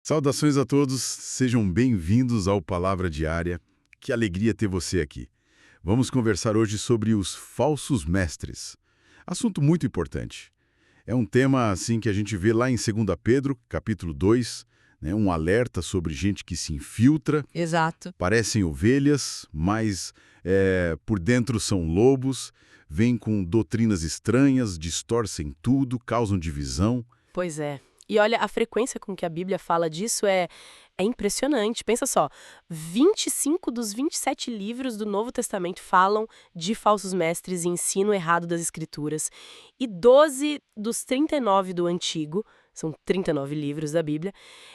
Saudações a todos, sejam bem-vindos ao Palavra Diária. Que alegria ter você aqui. Vamos conversar hoje sobre os falsos mestres. Assunto muito importante. É um tema assim que a gente vê lá em 2 Pedro, capítulo 2, né, um alerta sobre gente que se infiltra. Exato. Parecem ovelhas, mas por dentro são lobos, vêm com doutrinas estranhas, distorcem tudo, causam divisão. Pois é. E olha, a frequência com que a Bíblia fala disso é impressionante. Pensa só, 25 dos 27 livros do Novo Testamento falam de falsos mestres e ensino errado das Escrituras. E 12 dos 39 do Antigo, são 39 livros da Bíblia,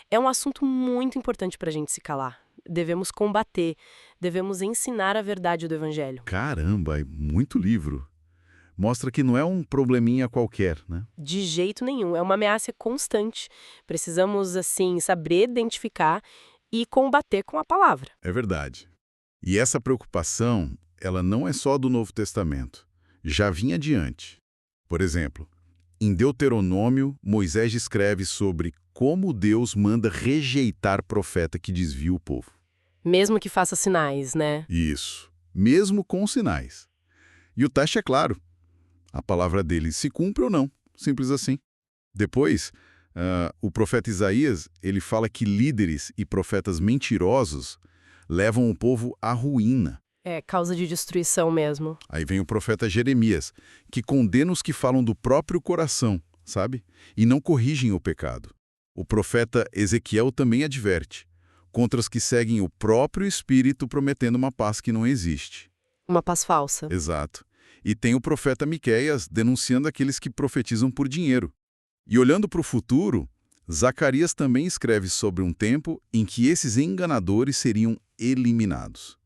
é um assunto muito importante para a gente se calar. Devemos combater, devemos ensinar a verdade do Evangelho. Caramba, é muito livro. Mostra que não é um probleminha qualquer, né? De jeito nenhum, é uma ameaça constante. Precisamos, assim, saber identificar e combater com a palavra. É verdade. E essa preocupação, ela não é só do Novo Testamento. Já vinha adiante. Por exemplo, em Deuteronômio, Moisés escreve sobre como Deus manda rejeitar profeta que desvia o povo. Mesmo que faça sinais, né? Isso, mesmo com sinais. E o teste é claro. A palavra dele se cumpre ou não, simples assim. Depois, o profeta Isaías, ele fala que líderes e profetas mentirosos levam o povo à ruína. É causa de destruição mesmo. Aí vem o profeta Jeremias, que condena os que falam do próprio coração, sabe? E não corrigem o pecado. O profeta Ezequiel também adverte, contra os que seguem o próprio Espírito prometendo uma paz que não existe. Uma paz falsa. Exato. E tem o profeta Miqueias denunciando aqueles que profetizam por dinheiro. E olhando para o futuro, Zacarias também escreve sobre um tempo em que esses enganadores seriam eliminados.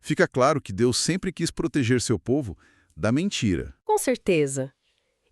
Fica claro que Deus sempre quis proteger seu povo da mentira. Com certeza.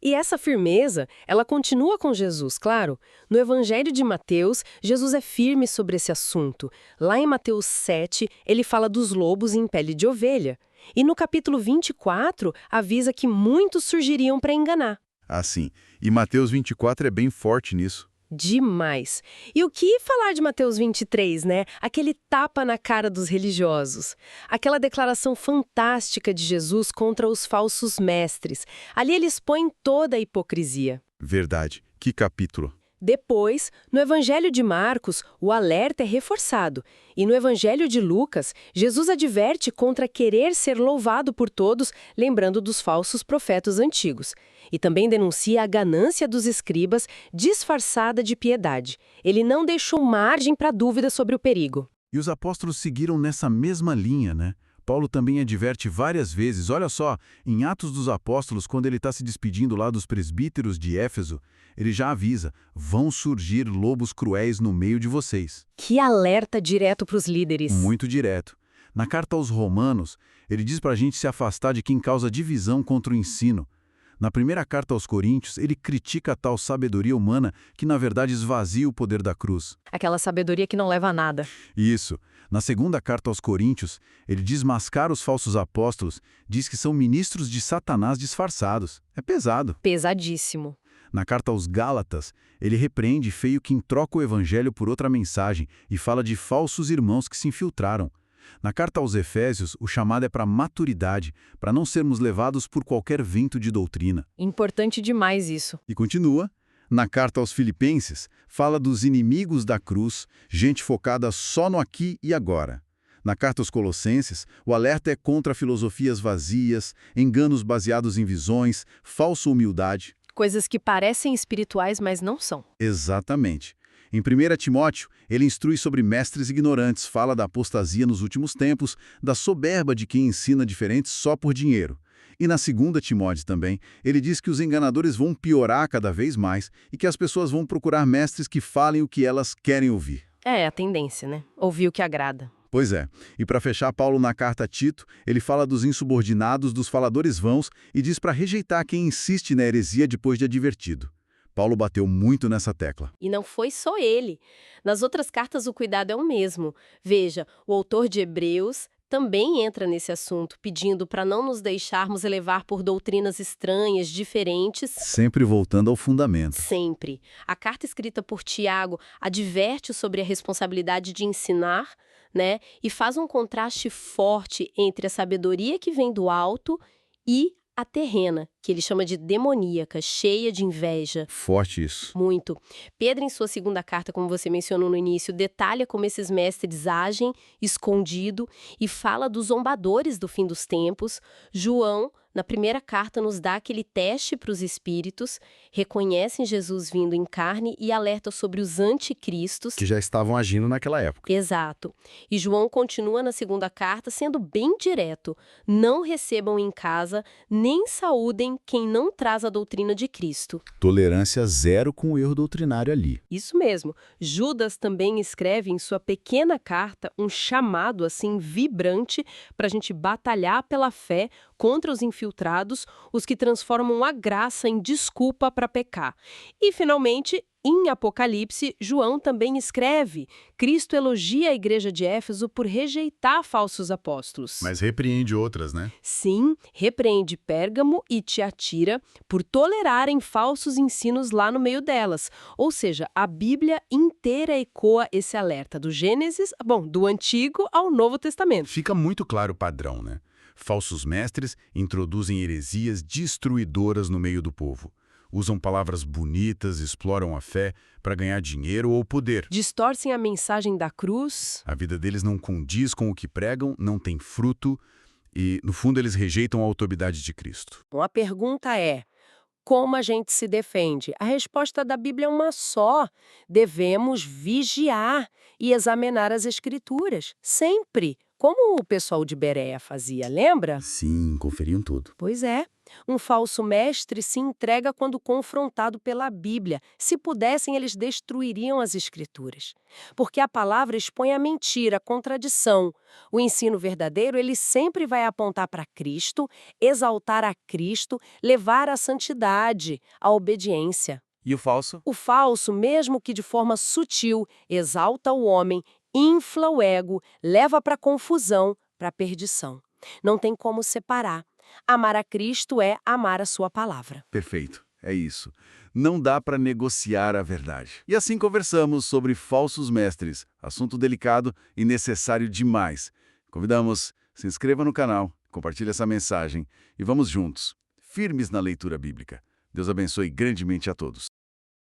E essa firmeza, ela continua com Jesus, claro. No Evangelho de Mateus, Jesus é firme sobre esse assunto. Lá em Mateus 7, ele fala dos lobos em pele de ovelha. E no capítulo 24, avisa que muitos surgiriam para enganar. Assim, e Mateus 24 é bem forte nisso. Demais. E o que falar de Mateus 23, né? Aquele tapa na cara dos religiosos. Aquela declaração fantástica de Jesus contra os falsos mestres. Ali ele expõe toda a hipocrisia. Verdade. Que capítulo. Depois, no Evangelho de Marcos, o alerta é reforçado. E no Evangelho de Lucas, Jesus adverte contra querer ser louvado por todos, lembrando dos falsos profetas antigos. E também denuncia a ganância dos escribas, disfarçada de piedade. Ele não deixou margem para dúvida sobre o perigo. E os apóstolos seguiram nessa mesma linha, né? Paulo também adverte várias vezes, olha só, em Atos dos Apóstolos, quando ele está se despedindo lá dos presbíteros de Éfeso, ele já avisa, vão surgir lobos cruéis no meio de vocês. Que alerta direto para os líderes. Muito direto. Na carta aos Romanos, ele diz para a gente se afastar de quem causa divisão contra o ensino. Na primeira carta aos Coríntios, ele critica a tal sabedoria humana que, na verdade, esvazia o poder da cruz. Aquela sabedoria que não leva a nada. Isso. Na segunda carta aos Coríntios, ele desmascara os falsos apóstolos, diz que são ministros de Satanás disfarçados. É pesado. Pesadíssimo. Na carta aos Gálatas, ele repreende feio quem troca o evangelho por outra mensagem e fala de falsos irmãos que se infiltraram. Na carta aos Efésios, o chamado é para maturidade, para não sermos levados por qualquer vento de doutrina. Importante demais isso. E continua. Na carta aos Filipenses, fala dos inimigos da cruz, gente focada só no aqui e agora. Na carta aos Colossenses, o alerta é contra filosofias vazias, enganos baseados em visões, falsa humildade. Coisas que parecem espirituais, mas não são. Exatamente. Em 1 Timóteo, ele instrui sobre mestres ignorantes, fala da apostasia nos últimos tempos, da soberba de quem ensina diferentes só por dinheiro. E na 2 Timóteo também, ele diz que os enganadores vão piorar cada vez mais e que as pessoas vão procurar mestres que falem o que elas querem ouvir. É a tendência, né? Ouvir o que agrada. Pois é. E para fechar, Paulo na carta a Tito, ele fala dos insubordinados, dos faladores vãos e diz para rejeitar quem insiste na heresia depois de advertido. Paulo bateu muito nessa tecla. E não foi só ele. Nas outras cartas o cuidado é o mesmo. Veja, o autor de Hebreus também entra nesse assunto, pedindo para não nos deixarmos levar por doutrinas estranhas, diferentes. Sempre voltando ao fundamento. Sempre. A carta escrita por Tiago adverte sobre a responsabilidade de ensinar, né? E faz um contraste forte entre a sabedoria que vem do alto e a terrena, que ele chama de demoníaca, cheia de inveja. Forte isso. Muito. Pedro, em sua segunda carta, como você mencionou no início, detalha como esses mestres agem escondido e fala dos zombadores do fim dos tempos. João, na primeira carta, nos dá aquele teste para os espíritos, reconhecem Jesus vindo em carne e alerta sobre os anticristos. Que já estavam agindo naquela época. Exato. E João continua na segunda carta sendo bem direto. Não recebam em casa, nem saúdem quem não traz a doutrina de Cristo. Tolerância zero com o erro doutrinário ali. Isso mesmo. Judas também escreve em sua pequena carta um chamado assim vibrante para a gente batalhar pela fé contra os infiltrados, os que transformam a graça em desculpa para pecar. E, finalmente, em Apocalipse, João também escreve: Cristo elogia a igreja de Éfeso por rejeitar falsos apóstolos. Mas repreende outras, né? Sim, repreende Pérgamo e Tiatira por tolerarem falsos ensinos lá no meio delas. Ou seja, a Bíblia inteira ecoa esse alerta do Gênesis, do Antigo ao Novo Testamento. Fica muito claro o padrão, né? Falsos mestres introduzem heresias destruidoras no meio do povo. Usam palavras bonitas, exploram a fé para ganhar dinheiro ou poder. Distorcem a mensagem da cruz. A vida deles não condiz com o que pregam, não tem fruto e, no fundo, eles rejeitam a autoridade de Cristo. Bom, a pergunta é: como a gente se defende? A resposta da Bíblia é uma só. Devemos vigiar e examinar as Escrituras, sempre. Como o pessoal de Bereia fazia, lembra? Sim, conferiam tudo. Pois é. Um falso mestre se entrega quando confrontado pela Bíblia. Se pudessem, eles destruiriam as Escrituras. Porque a palavra expõe a mentira, a contradição. O ensino verdadeiro, ele sempre vai apontar para Cristo, exaltar a Cristo, levar à santidade, à obediência. E o falso? O falso, mesmo que de forma sutil, exalta o homem, infla o ego, leva para a confusão, para a perdição. Não tem como separar. Amar a Cristo é amar a sua palavra. Perfeito, é isso. Não dá para negociar a verdade. E assim conversamos sobre falsos mestres, assunto delicado e necessário demais. Convidamos, se inscreva no canal, compartilhe essa mensagem e vamos juntos, firmes na leitura bíblica. Deus abençoe grandemente a todos.